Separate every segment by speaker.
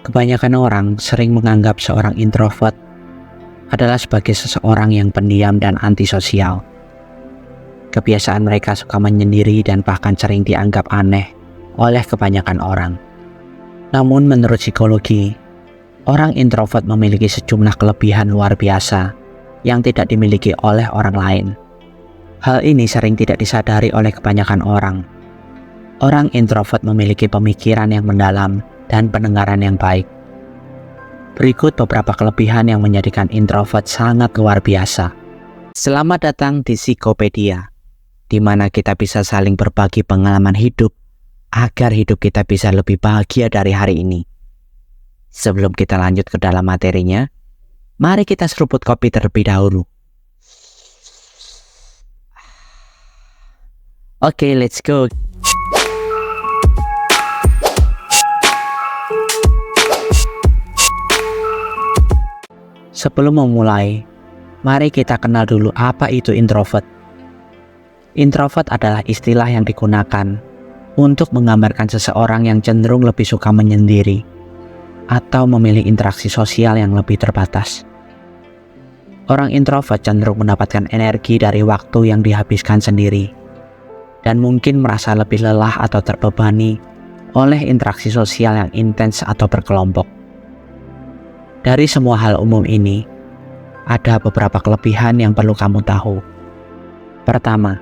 Speaker 1: Kebanyakan orang sering menganggap seorang introvert adalah sebagai seseorang yang pendiam dan antisosial. Kebiasaan mereka suka menyendiri dan bahkan sering dianggap aneh oleh kebanyakan orang. Namun menurut psikologi, orang introvert memiliki sejumlah kelebihan luar biasa yang tidak dimiliki oleh orang lain. Hal ini sering tidak disadari oleh kebanyakan orang. Orang introvert memiliki pemikiran yang mendalam dan pendengaran yang baik. Berikut beberapa kelebihan yang menjadikan introvert sangat luar biasa. Selamat datang di Psikopedia, di mana kita bisa saling berbagi pengalaman hidup agar hidup kita bisa lebih bahagia dari hari ini. Sebelum kita lanjut ke dalam materinya, mari kita seruput kopi terlebih dahulu. Oke, let's go. Sebelum memulai, mari kita kenal dulu apa itu introvert. Introvert adalah istilah yang digunakan untuk menggambarkan seseorang yang cenderung lebih suka menyendiri atau memilih interaksi sosial yang lebih terbatas. Orang introvert cenderung mendapatkan energi dari waktu yang dihabiskan sendiri dan mungkin merasa lebih lelah atau terbebani oleh interaksi sosial yang intens atau berkelompok. Dari semua hal umum ini, ada beberapa kelebihan yang perlu kamu tahu. Pertama,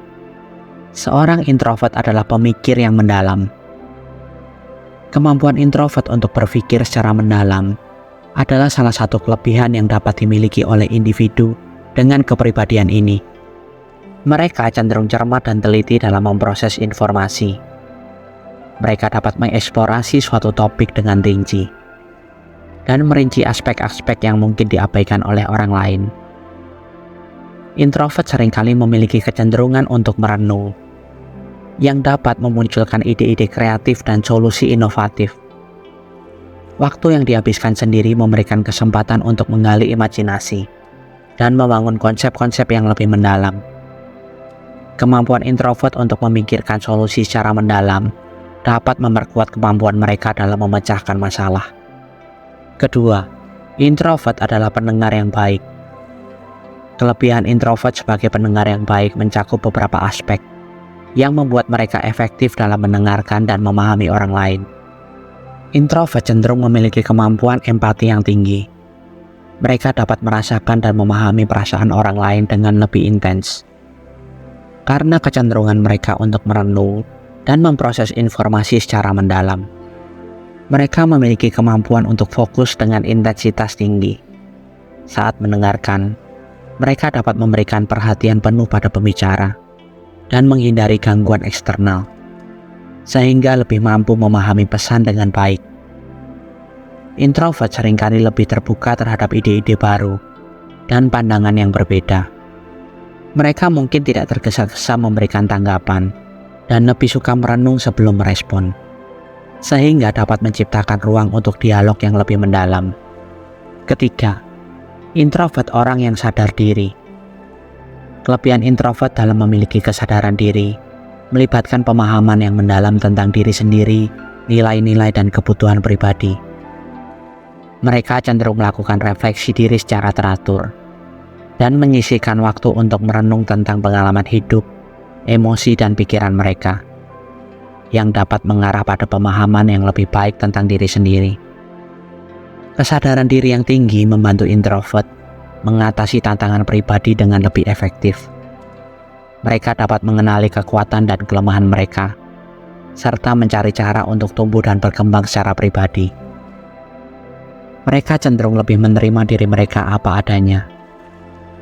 Speaker 1: seorang introvert adalah pemikir yang mendalam. Kemampuan introvert untuk berpikir secara mendalam adalah salah satu kelebihan yang dapat dimiliki oleh individu dengan kepribadian ini. Mereka cenderung cermat dan teliti dalam memproses informasi. Mereka dapat mengeksplorasi suatu topik dengan rinci dan merinci aspek-aspek yang mungkin diabaikan oleh orang lain. Introvert seringkali memiliki kecenderungan untuk merenung, yang dapat memunculkan ide-ide kreatif dan solusi inovatif. Waktu yang dihabiskan sendiri memberikan kesempatan untuk menggali imajinasi dan membangun konsep-konsep yang lebih mendalam. Kemampuan introvert untuk memikirkan solusi secara mendalam dapat memperkuat kemampuan mereka dalam memecahkan masalah. Kedua, introvert adalah pendengar yang baik. Kelebihan introvert sebagai pendengar yang baik mencakup beberapa aspek yang membuat mereka efektif dalam mendengarkan dan memahami orang lain. Introvert cenderung memiliki kemampuan empati yang tinggi. Mereka dapat merasakan dan memahami perasaan orang lain dengan lebih intens. Karena kecenderungan mereka untuk merenung dan memproses informasi secara mendalam, mereka memiliki kemampuan untuk fokus dengan intensitas tinggi. Saat mendengarkan, mereka dapat memberikan perhatian penuh pada pembicara dan menghindari gangguan eksternal, sehingga lebih mampu memahami pesan dengan baik. Introvert seringkali lebih terbuka terhadap ide-ide baru dan pandangan yang berbeda. Mereka mungkin tidak tergesa-gesa memberikan tanggapan dan lebih suka merenung sebelum merespon, sehingga dapat menciptakan ruang untuk dialog yang lebih mendalam. Ketiga, introvert orang yang sadar diri. Kelebihan introvert dalam memiliki kesadaran diri melibatkan pemahaman yang mendalam tentang diri sendiri, nilai-nilai dan kebutuhan pribadi. Mereka cenderung melakukan refleksi diri secara teratur dan menyisihkan waktu untuk merenung tentang pengalaman hidup, emosi dan pikiran mereka, yang dapat mengarah pada pemahaman yang lebih baik tentang diri sendiri. Kesadaran diri yang tinggi membantu introvert mengatasi tantangan pribadi dengan lebih efektif. Mereka dapat mengenali kekuatan dan kelemahan mereka, serta mencari cara untuk tumbuh dan berkembang secara pribadi. Mereka cenderung lebih menerima diri mereka apa adanya,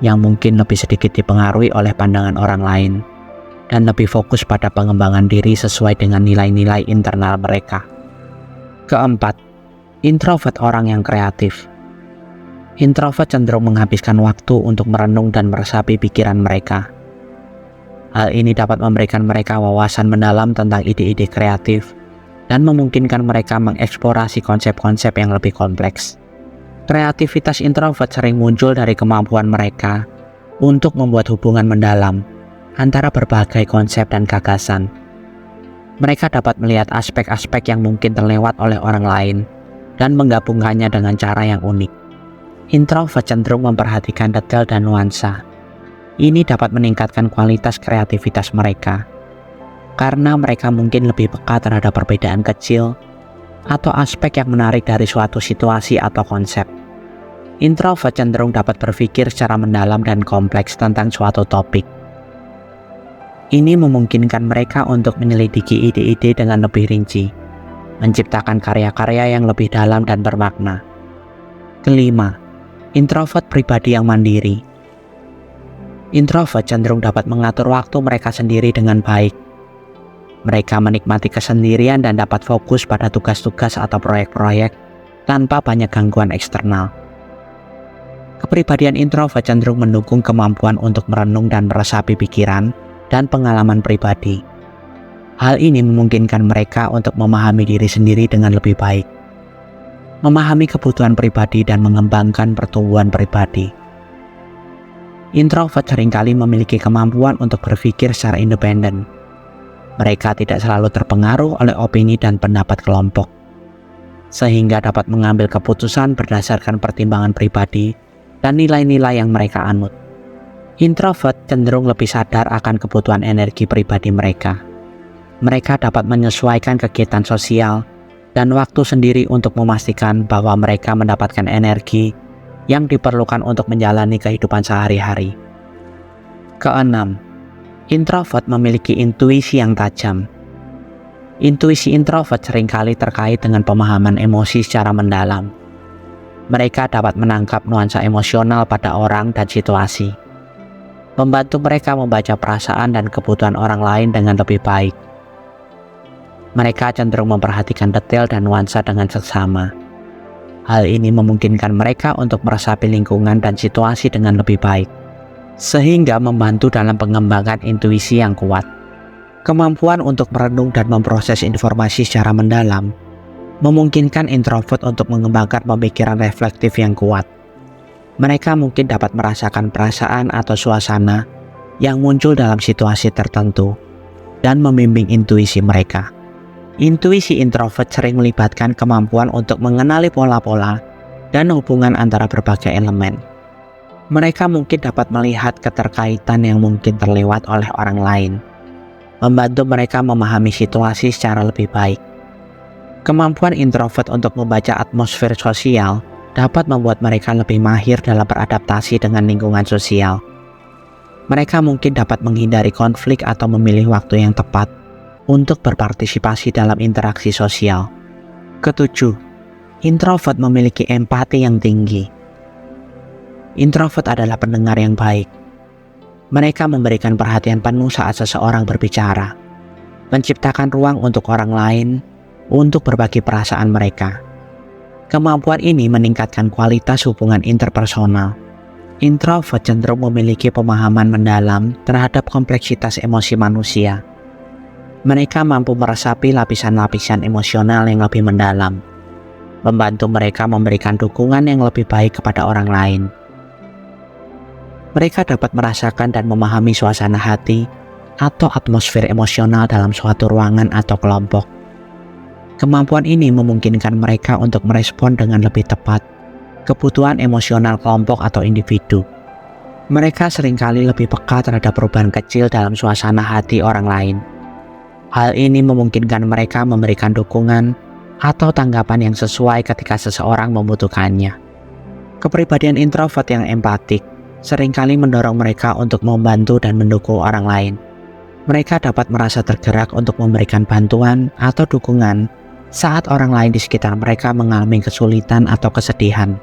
Speaker 1: yang mungkin lebih sedikit dipengaruhi oleh pandangan orang lain, dan lebih fokus pada pengembangan diri sesuai dengan nilai-nilai internal mereka. Keempat, introvert orang yang kreatif. Introvert cenderung menghabiskan waktu untuk merenung dan meresapi pikiran mereka. Hal ini dapat memberikan mereka wawasan mendalam tentang ide-ide kreatif dan memungkinkan mereka mengeksplorasi konsep-konsep yang lebih kompleks. Kreativitas introvert sering muncul dari kemampuan mereka untuk membuat hubungan mendalam antara berbagai konsep dan gagasan. Mereka dapat melihat aspek-aspek yang mungkin terlewat oleh orang lain dan menggabungkannya dengan cara yang unik. Introvert cenderung memperhatikan detail dan nuansa. Ini dapat meningkatkan kualitas kreativitas mereka, karena mereka mungkin lebih peka terhadap perbedaan kecil atau aspek yang menarik dari suatu situasi atau konsep. Introvert cenderung dapat berpikir secara mendalam dan kompleks tentang suatu topik. Ini memungkinkan mereka untuk menyelidiki ide-ide dengan lebih rinci, menciptakan karya-karya yang lebih dalam dan bermakna. Kelima, introvert pribadi yang mandiri. Introvert cenderung dapat mengatur waktu mereka sendiri dengan baik. Mereka menikmati kesendirian dan dapat fokus pada tugas-tugas atau proyek-proyek tanpa banyak gangguan eksternal. Kepribadian introvert cenderung mendukung kemampuan untuk merenung dan meresapi pikiran dan pengalaman pribadi. Hal ini memungkinkan mereka untuk memahami diri sendiri dengan lebih baik, memahami kebutuhan pribadi dan mengembangkan pertumbuhan pribadi. Introvert seringkali memiliki kemampuan untuk berpikir secara independen. Mereka tidak selalu terpengaruh oleh opini dan pendapat kelompok, sehingga dapat mengambil keputusan berdasarkan pertimbangan pribadi dan nilai-nilai yang mereka anut. Introvert cenderung lebih sadar akan kebutuhan energi pribadi mereka. Mereka dapat menyesuaikan kegiatan sosial dan waktu sendiri untuk memastikan bahwa mereka mendapatkan energi yang diperlukan untuk menjalani kehidupan sehari-hari. Keenam, introvert memiliki intuisi yang tajam. Intuisi introvert seringkali terkait dengan pemahaman emosi secara mendalam. Mereka dapat menangkap nuansa emosional pada orang dan situasi, membantu mereka membaca perasaan dan kebutuhan orang lain dengan lebih baik. Mereka cenderung memperhatikan detail dan nuansa dengan seksama. Hal ini memungkinkan mereka untuk meresapi lingkungan dan situasi dengan lebih baik, sehingga membantu dalam pengembangan intuisi yang kuat. Kemampuan untuk merenung dan memproses informasi secara mendalam memungkinkan introvert untuk mengembangkan pemikiran reflektif yang kuat. Mereka mungkin dapat merasakan perasaan atau suasana yang muncul dalam situasi tertentu dan membimbing intuisi mereka. Intuisi introvert sering melibatkan kemampuan untuk mengenali pola-pola dan hubungan antara berbagai elemen. Mereka mungkin dapat melihat keterkaitan yang mungkin terlewat oleh orang lain, membantu mereka memahami situasi secara lebih baik. Kemampuan introvert untuk membaca atmosfer sosial dapat membuat mereka lebih mahir dalam beradaptasi dengan lingkungan sosial. Mereka mungkin dapat menghindari konflik atau memilih waktu yang tepat untuk berpartisipasi dalam interaksi sosial. Ketujuh, introvert memiliki empati yang tinggi. Introvert adalah pendengar yang baik. Mereka memberikan perhatian penuh saat seseorang berbicara, menciptakan ruang untuk orang lain untuk berbagi perasaan mereka. Kemampuan ini meningkatkan kualitas hubungan interpersonal. Introvert cenderung memiliki pemahaman mendalam terhadap kompleksitas emosi manusia. Mereka mampu meresapi lapisan-lapisan emosional yang lebih mendalam, membantu mereka memberikan dukungan yang lebih baik kepada orang lain. Mereka dapat merasakan dan memahami suasana hati atau atmosfer emosional dalam suatu ruangan atau kelompok. Kemampuan ini memungkinkan mereka untuk merespon dengan lebih tepat kebutuhan emosional kelompok atau individu. Mereka seringkali lebih peka terhadap perubahan kecil dalam suasana hati orang lain. Hal ini memungkinkan mereka memberikan dukungan atau tanggapan yang sesuai ketika seseorang membutuhkannya. Kepribadian introvert yang empatik seringkali mendorong mereka untuk membantu dan mendukung orang lain. Mereka dapat merasa tergerak untuk memberikan bantuan atau dukungan saat orang lain di sekitar mereka mengalami kesulitan atau kesedihan.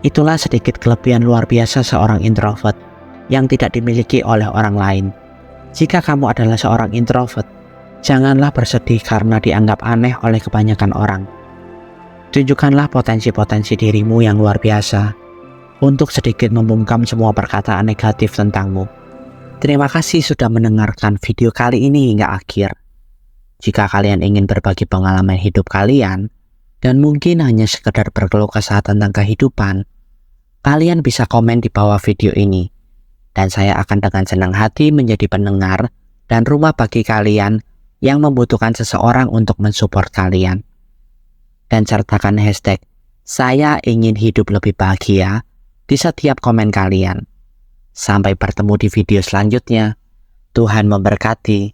Speaker 1: Itulah sedikit kelebihan luar biasa seorang introvert yang tidak dimiliki oleh orang lain. Jika kamu adalah seorang introvert, janganlah bersedih karena dianggap aneh oleh kebanyakan orang. Tunjukkanlah potensi-potensi dirimu yang luar biasa untuk sedikit membungkam semua perkataan negatif tentangmu. Terima kasih sudah mendengarkan video kali ini hingga akhir. Jika kalian ingin berbagi pengalaman hidup kalian, dan mungkin hanya sekedar berkeluh kesah tentang kehidupan, kalian bisa komen di bawah video ini. Dan saya akan dengan senang hati menjadi pendengar dan rumah bagi kalian yang membutuhkan seseorang untuk mensupport kalian. dan sertakan hashtag "Saya ingin hidup lebih bahagia" di setiap komen kalian. Sampai bertemu di video selanjutnya. Tuhan memberkati.